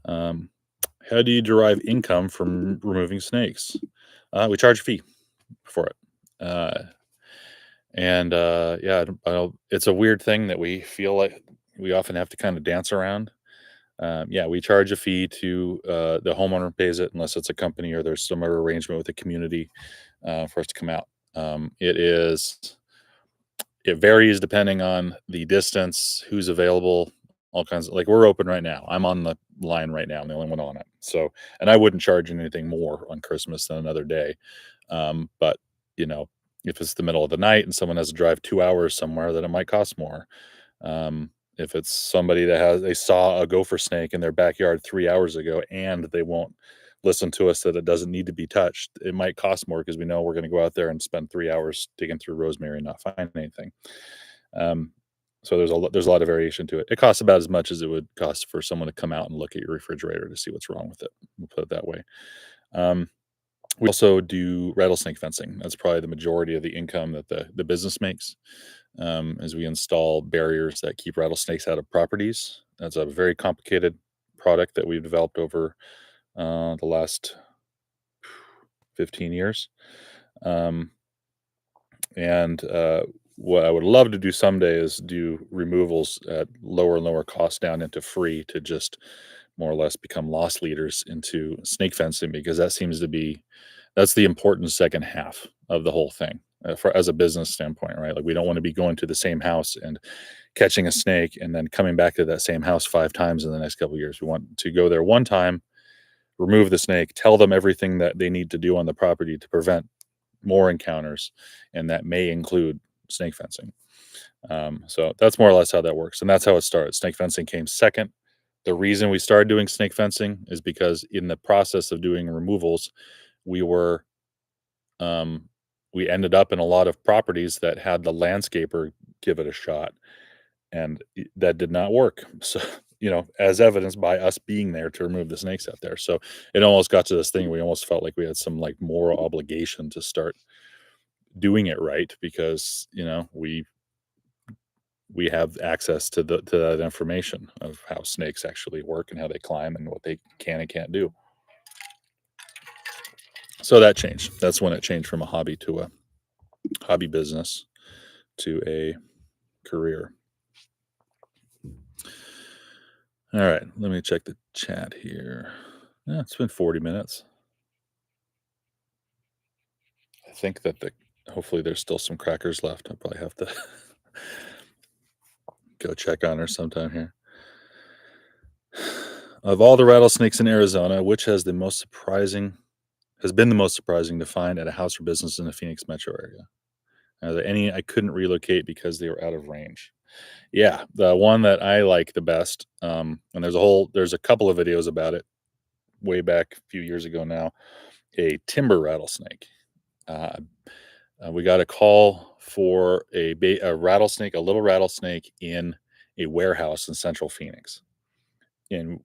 How do you derive income from removing snakes? We charge a fee for it. Yeah, it's a weird thing that we feel like we often have to kind of dance around. Yeah, we charge a fee to the homeowner pays it unless it's a company or there's some other arrangement with the community for us to come out. It varies depending on the distance, who's available, all kinds of like we're open right now. I'm on the line right now. I'm the only one on it. So, and I wouldn't charge anything more on Christmas than another day. But if it's the middle of the night and someone has to drive 2 hours somewhere, then it might cost more. If it's somebody they saw a gopher snake in their backyard 3 hours ago and they won't listen to us that it doesn't need to be touched, it might cost more because we know we're going to go out there and spend 3 hours digging through rosemary and not find anything. So there's a lot of variation to it. It costs about as much as it would cost for someone to come out and look at your refrigerator to see what's wrong with it. We'll put it that way. We also do rattlesnake fencing. That's probably the majority of the income that the business makes. As we install barriers that keep rattlesnakes out of properties. That's a very complicated product that we've developed over the last 15 years. Um, and what I would love to do someday is do removals at lower and lower cost down into free to just more or less become loss leaders into snake fencing, because that seems to be that's the important second half of the whole thing for as a business standpoint, right? Like we don't want to be going to the same house and catching a snake and then coming back to that same house 5 times in the next couple of years. We want to go there one time, remove the snake, tell them everything that they need to do on the property to prevent more encounters, and that may include snake fencing. So that's more or less how that works, and that's how it started. Snake fencing came second. The reason we started doing snake fencing is because in the process of doing removals, we were um, we ended up in a lot of properties that had the landscaper give it a shot, and that did not work. So, as evidenced by us being there to remove the snakes out there. So it almost got to this thing. We almost felt like we had some like moral obligation to start doing it right, because we have access to that information of how snakes actually work and how they climb and what they can and can't do. So that changed. That's when it changed from a hobby to a hobby business to a career. All right, let me check the chat here. Yeah, it's been 40 minutes. I think that hopefully there's still some crackers left. I'll probably have to go check on her sometime here. Of all the rattlesnakes in Arizona, which has been the most surprising to find at a house or business in the Phoenix metro area? Are there any I couldn't relocate because they were out of range? Yeah, the one that I like the best, and there's a couple of videos about it way back a few years ago now, a timber rattlesnake. Uh, we got a call for a rattlesnake, a little rattlesnake in a warehouse in central Phoenix. And,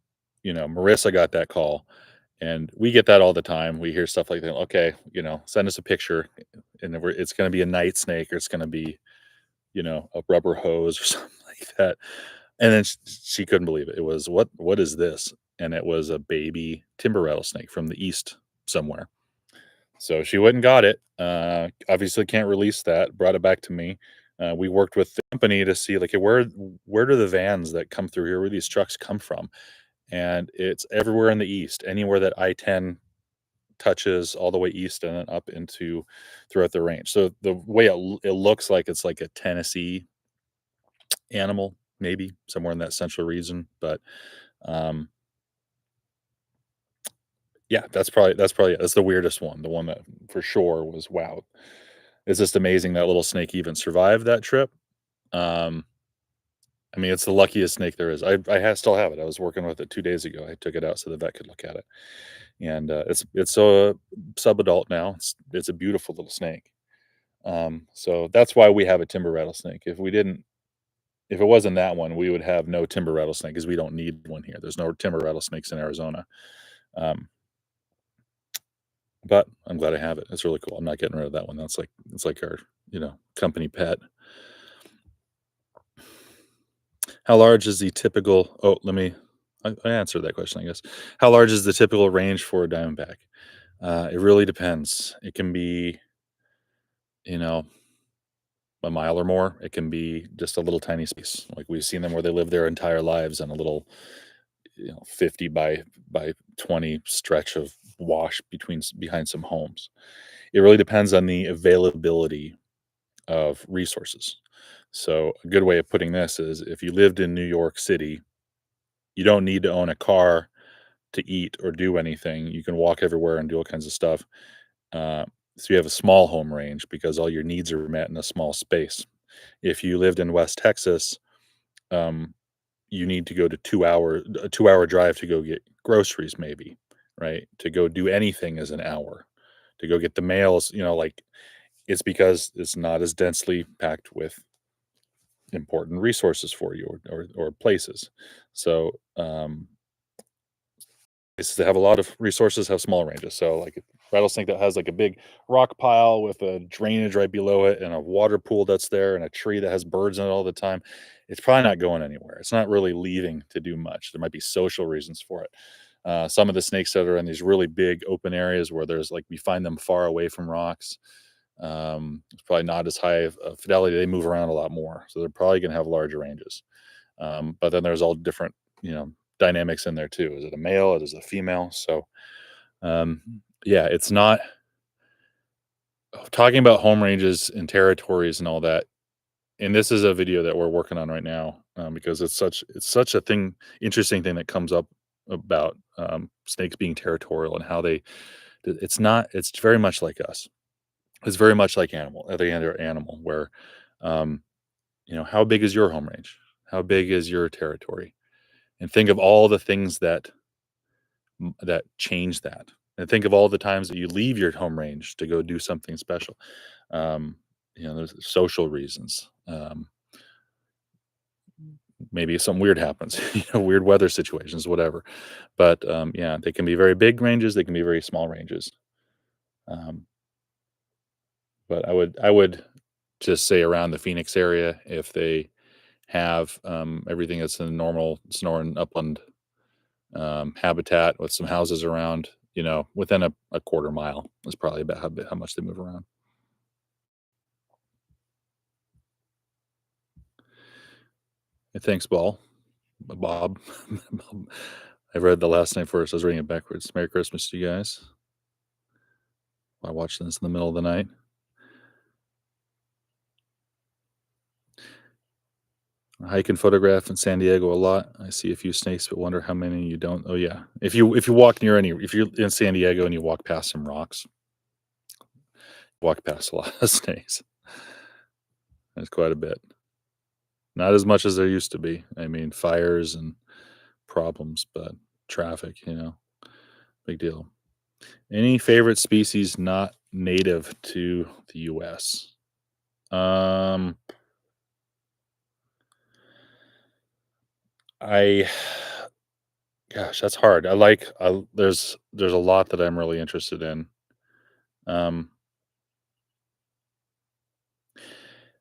Marissa got that call, and we get that all the time. We hear stuff like that. Okay, send us a picture, and it's going to be a night snake, or it's going to be, a rubber hose or something like that. And then she couldn't believe it. It was, what is this? And it was a baby timber rattlesnake from the east somewhere. So she went and got it. Obviously can't release that. Brought it back to me. We worked with the company to see like where do the vans that come through here, where these trucks come from, and it's everywhere in the east, anywhere that I-10 touches, all the way east and then up into throughout the range. So the way it looks like it's like a Tennessee animal, maybe somewhere in that central region, but um, yeah, that's probably it. That's the weirdest one. The one that for sure was wow. It's just amazing that little snake even survived that trip. Um, I mean, it's the luckiest snake there is. Still have it. I was working with it 2 days ago. I took it out so the vet could look at it, and it's a sub-adult now. It's a beautiful little snake. So that's why we have a timber rattlesnake. If it wasn't that one, we would have no timber rattlesnake because we don't need one here. There's no timber rattlesnakes in Arizona. Um, but I'm glad I have it. It's really cool. I'm not getting rid of that one. It's like our, company pet. How large is the typical oh, let me I answered that question, I guess. How large is the typical range for a Diamondback? It really depends. It can be, you know, a mile or more. It can be just a little tiny space. Like we've seen them where they live their entire lives in a little, 50 by 20 stretch of wash behind some homes. It really depends on the availability of resources. So a good way of putting this is if you lived in New York City, you don't need to own a car to eat or do anything. You can walk everywhere and do all kinds of stuff. Uh, so you have a small home range because all your needs are met in a small space. If you lived in West Texas, um, you need to go to a 2 hour drive to go get groceries, maybe, right? To go do anything is an hour. To go get the mails, like it's because it's not as densely packed with important resources for you or places. So places that have a lot of resources have small ranges. So like a rattlesnake that has like a big rock pile with a drainage right below it and a water pool that's there and a tree that has birds in it all the time. it's probably not going anywhere. It's not really leaving to do much. There might be social reasons for it. Some of the snakes that are in these really big open areas where there's like we find them far away from rocks. It's probably not as high of fidelity. They move around a lot more, so they're probably going to have larger ranges. But then there's all different, dynamics in there too. Is it a male? Is it a female? So, um, yeah, it's not talking about home ranges and territories and all that. And this is a video that we're working on right now because it's such a interesting thing that comes up about snakes being territorial and how they. It's not. It's very much like us. It's very much like the other animal where, um, how big is your home range? How big is your territory? And think of all the things that change that. And think of all the times that you leave your home range to go do something special. Um, there's social reasons. Maybe something weird happens, weird weather situations, whatever. But yeah, they can be very big ranges. They can be very small ranges. Um, but I would just say around the Phoenix area, if they have everything that's in the normal snoring upland habitat with some houses around, within a quarter mile is probably about how much they move around. Hey, thanks, Bob. I read the last name first. I was reading it backwards. Merry Christmas to you guys. I watched this in the middle of the night. I hike and photograph in San Diego a lot. I see a few snakes, but wonder how many you don't. Oh yeah, if you walk near if you're in San Diego and you walk past some rocks, walk past a lot of snakes. There's quite a bit. Not as much as there used to be. I mean, fires and problems, but traffic, big deal. Any favorite species not native to the US? Um, I gosh, that's hard. There's a lot that I'm really interested in. Um,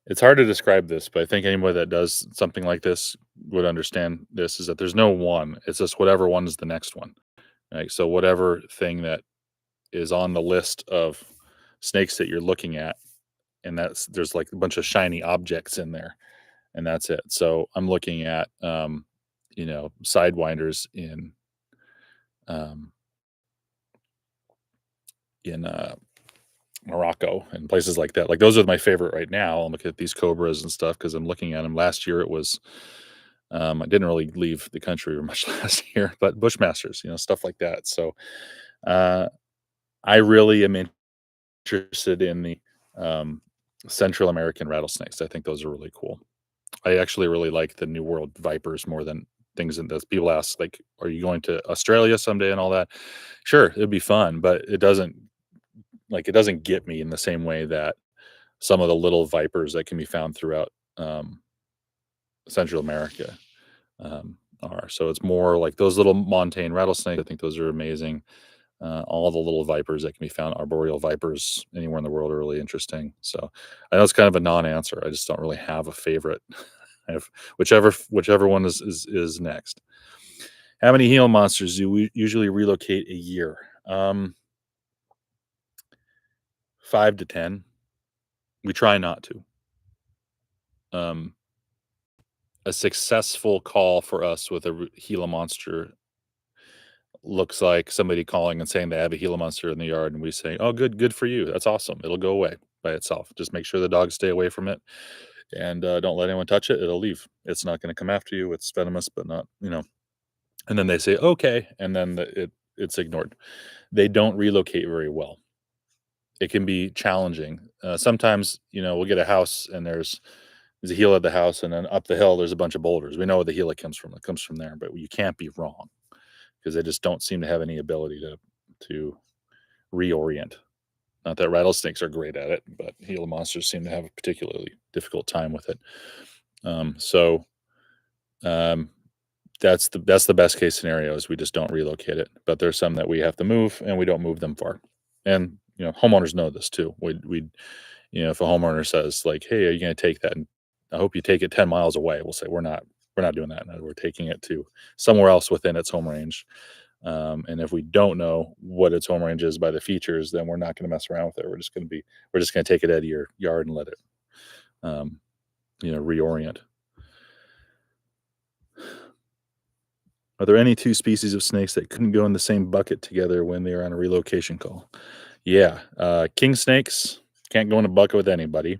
it's hard to describe this, but I think anybody that does something like this would understand this is that there's no one. It's just whatever one is the next one. Right? So whatever thing that is on the list of snakes that you're looking at, and there's like a bunch of shiny objects in there, and that's it. So I'm looking at sidewinders um, in Morocco and places like that. Like those are my favorite right now. I'm looking at these cobras and stuff because I'm looking at them. Last year it was I didn't really leave the country much last year, but bushmasters, stuff like that. So uh, I really am interested in the um, Central American rattlesnakes. I think those are really cool. I actually really like the New World vipers more than things in this. People ask, like, "Are you going to Australia someday?" and all that. Sure, it'd be fun, but it doesn't get me in the same way that some of the little vipers that can be found throughout Central America are. So it's more like those little montane rattlesnakes. I think those are amazing. All the little vipers that can be found, arboreal vipers anywhere in the world, are really interesting. So I know it's kind of a non-answer. I just don't really have a favorite. I have whichever one is next. How many Gila monsters do we usually relocate a year? 5 to 10. We try not to. Um, a successful call for us with a Gila monster looks like somebody calling and saying they have a Gila monster in the yard, and we say, "Oh, good for you. That's awesome. It'll go away by itself. Just make sure the dogs stay away from it, and don't let anyone touch it. It'll leave. It's not going to come after you. It's venomous, but not, And then they say, "Okay," and then it's ignored. They don't relocate very well. It can be challenging. Sometimes, we'll get a house and there's a Gila at the house, and then up the hill there's a bunch of boulders. We know where the Gila comes from. It comes from there, but you can't be wrong because they just don't seem to have any ability to reorient. Not that rattlesnakes are great at it, but Gila monsters seem to have a particularly difficult time with it. So um, that's the best case scenario is we just don't relocate it. But there's some that we have to move, and we don't move them far. And homeowners know this too. We if a homeowner says like, "Hey, are you going to take that I hope you take it 10 miles away. We'll say we're not doing that. No, we're taking it to somewhere else within its home range. And if we don't know what its home range is by the features, then we're not going to mess around with it. We're just going to take it out of your yard and let it, um, reorient. Are there any two species of snakes that couldn't go in the same bucket together when they are on a relocation call? Yeah, king snakes can't go in a bucket with anybody,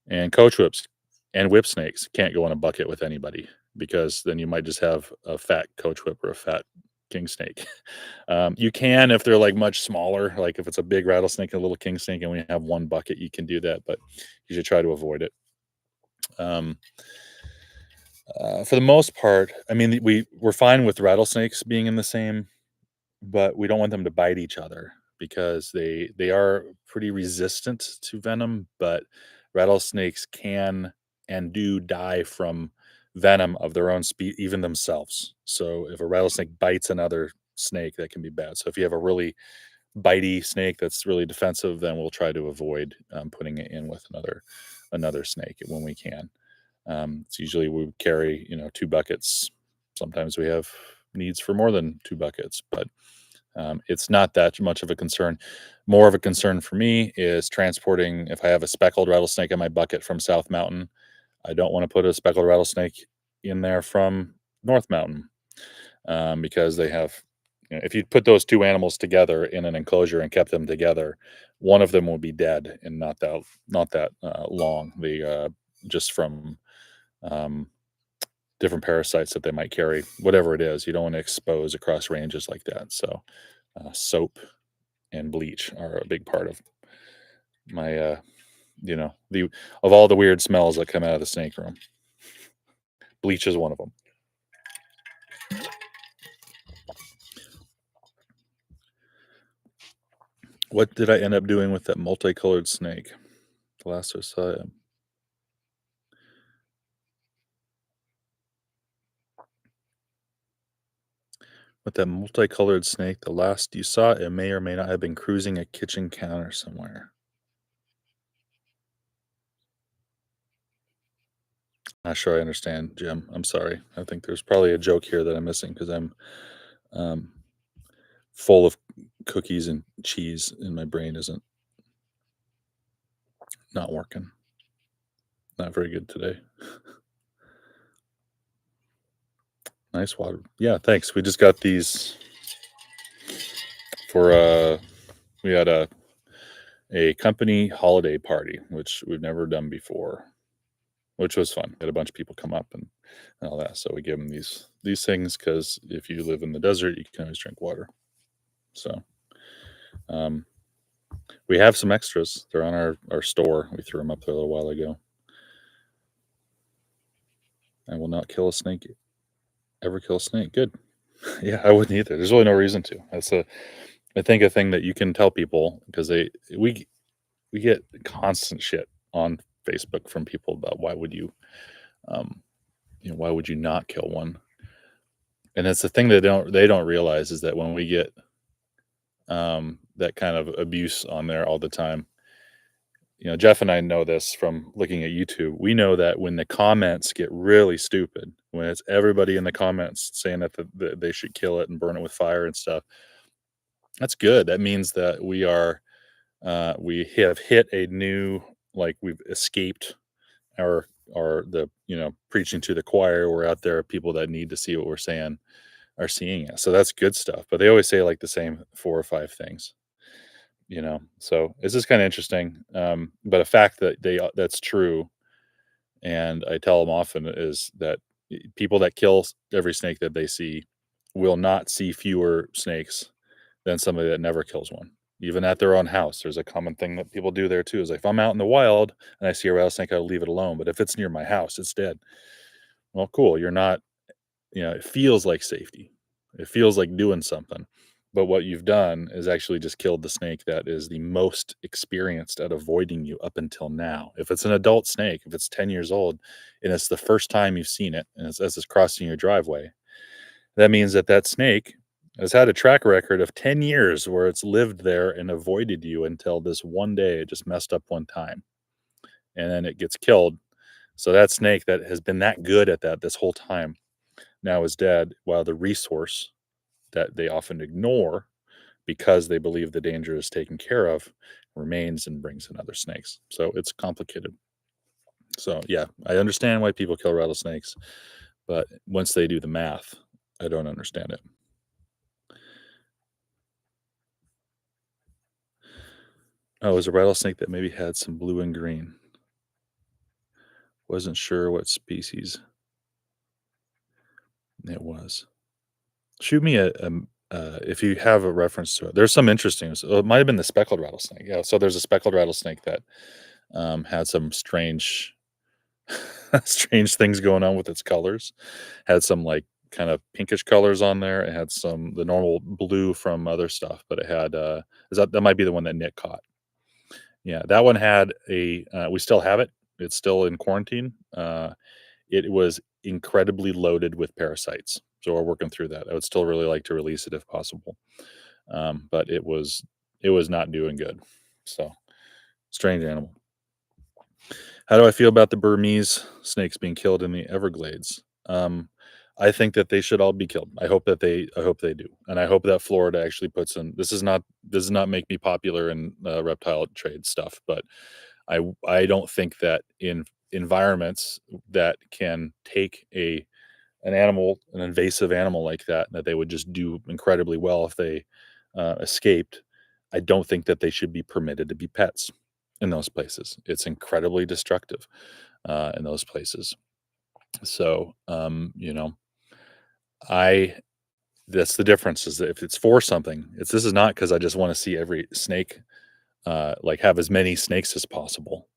and coach whips and whip snakes can't go in a bucket with anybody because then you might just have a fat coach whip or a fat king snake. You can if they're like much smaller, like if it's a big rattlesnake and a little king snake, and we have one bucket, you can do that, but you should try to avoid it. Um, for the most part, I mean, we're fine with rattlesnakes being in the same, but we don't want them to bite each other because they are pretty resistant to venom, but rattlesnakes can and do die from venom of their own speed, even themselves. So if a rattlesnake bites another snake, that can be bad. So if you have a really bitey snake that's really defensive, then we'll try to avoid putting it in with another snake when we can. It's usually we carry, two buckets. Sometimes we have needs for more than two buckets, but it's not that much of a concern. More of a concern for me is transporting. If I have a speckled rattlesnake in my bucket from South Mountain, I don't want to put a speckled rattlesnake in there from North Mountain because they have. If you put those two animals together in an enclosure and kept them together, one of them will be dead and not that long. They just from um, different parasites that they might carry, whatever it is. You don't want to expose across ranges like that. So, soap and bleach are a big part of my, the of all the weird smells that come out of the snake room. Bleach is one of them. What did I end up doing with that multicolored snake? The last I saw it. With that multicolored snake, the last you saw, it may or may not have been cruising a kitchen counter somewhere. Not sure I understand, Jim. I'm sorry. I think there's probably a joke here that I'm missing because I'm um, full of cookies and cheese, and my brain isn't not working. Not very good today. Nice water. Yeah, thanks. We just got these for we had a company holiday party, which we've never done before, which was fun. We had a bunch of people come up and all that. So we give them these things because if you live in the desert, you can always drink water. So um, we have some extras. They're on our store. We threw them up there a little while ago. I will not kill a snake. Ever kill a snake? Good. Yeah, I wouldn't either. There's really no reason to. I think a thing that you can tell people because we get constant shit on Facebook from people about um, why would you not kill one? And it's the thing that they don't realize is that when we get that kind of abuse on there all the time, Jeff and I know this from looking at YouTube. We know that when the comments get really stupid, when it's everybody in the comments saying that they should kill it and burn it with fire and stuff, that's good. That means that we have hit a new, like we've escaped our the preaching to the choir. We're out there, people that need to see what we're saying are seeing it. So that's good stuff. But they always say like the same four or five things, So it's just kind of interesting. But a fact that that's true, and I tell them often is that people that kill every snake that they see will not see fewer snakes than somebody that never kills one. Even at their own house, there's a common thing that people do there too. Is like, if I'm out in the wild and I see a rattlesnake, I'll leave it alone. But if it's near my house, it's dead. Well, cool. You're not, it feels like safety. It feels like doing something. But what you've done is actually just killed the snake that is the most experienced at avoiding you up until now. If it's an adult snake, if it's 10 years old, and it's the first time you've seen it, and as it's crossing your driveway, that means that snake has had a track record of 10 years where it's lived there and avoided you until this one day it just messed up one time. And then it gets killed. So that snake that has been that good at that this whole time now is dead, while the resource that they often ignore because they believe the danger is taken care of remains and brings in other snakes. So it's complicated. So yeah, I understand why people kill rattlesnakes, but once they do the math, I don't understand it. Oh, it was a rattlesnake that maybe had some blue and green. Wasn't sure what species it was. Shoot me if you have a reference to it. There's some interesting. So it might have been the speckled rattlesnake. Yeah. So there's a speckled rattlesnake that had some strange, strange things going on with its colors. Had some like kind of pinkish colors on there. It had some the normal blue from other stuff, but it had is that might be the one that Nick caught. Yeah, that one had a. We still have it. It's still in quarantine. It was incredibly loaded with parasites, so we're working through that. I would still really like to release it if possible, but it was not doing good. So strange animal. How do I feel about the Burmese snakes being killed in the Everglades? I think that they should all be killed. I hope they do, and I hope that Florida actually puts in. This does not make me popular in reptile trade stuff, but I don't think that in environments that can take an invasive animal like that they would just do incredibly well if they escaped. I don't think that they should be permitted to be pets in those places. It's incredibly destructive in those places. So, I that's the difference is that if it's for something, this is not because I just want to see every snake like have as many snakes as possible.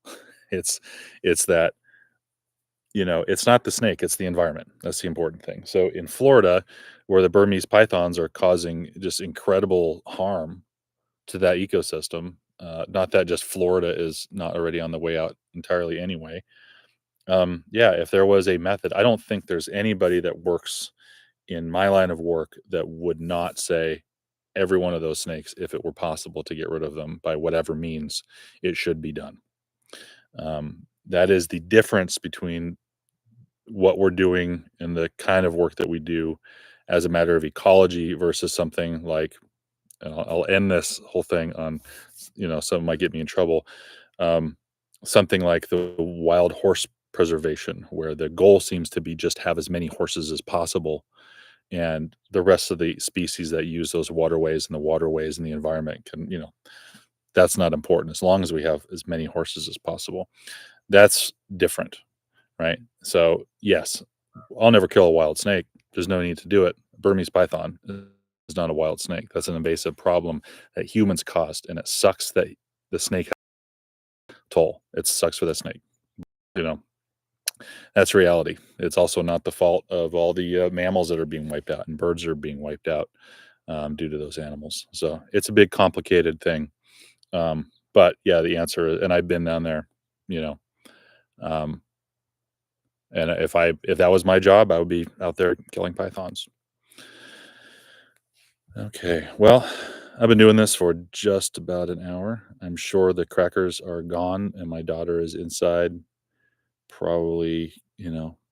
It's it's that it's not the snake, it's the environment. That's the important thing. So in Florida, where the Burmese pythons are causing just incredible harm to that ecosystem, not that just Florida is not already on the way out entirely anyway. Yeah, if there was a method, I don't think there's anybody that works in my line of work that would not say every one of those snakes, if it were possible to get rid of them by whatever means, it should be done. That is the difference between what we're doing and the kind of work that we do as a matter of ecology versus something like, and I'll end this whole thing on, some might get me in trouble. Um, Something like the wild horse preservation, where the goal seems to be just have as many horses as possible, and the rest of the species that use those waterways and the waterways and the environment can, that's not important as long as we have as many horses as possible. That's different, right? So, yes, I'll never kill a wild snake. There's no need to do it. Burmese python is not a wild snake. That's an invasive problem that humans caused, and it sucks that the snake has a toll. It sucks for the snake. You know, that's reality. It's also not the fault of all the mammals that are being wiped out and birds that are being wiped out due to those animals. So it's a big, complicated thing. But yeah, the answer is, and I've been down there, you know, um, and if that was my job, I would be out there killing pythons. Okay, well, I've been doing this for just about an hour. I'm sure the crackers are gone, and my daughter is inside, probably,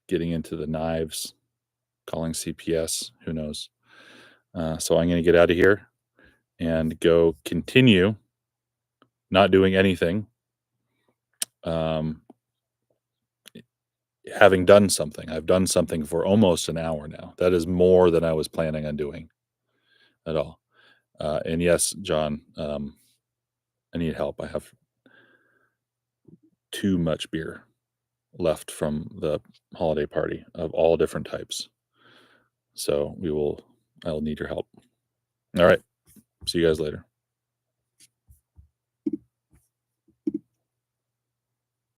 getting into the knives, calling CPS. Who knows? So I'm going to get out of here and go continue not doing anything. Um, having done something, I've done something for almost an hour now. That is more than I was planning on doing at all. And yes, John, I need help. I have too much beer left from the holiday party of all different types. So I'll need your help. All right. See you guys later.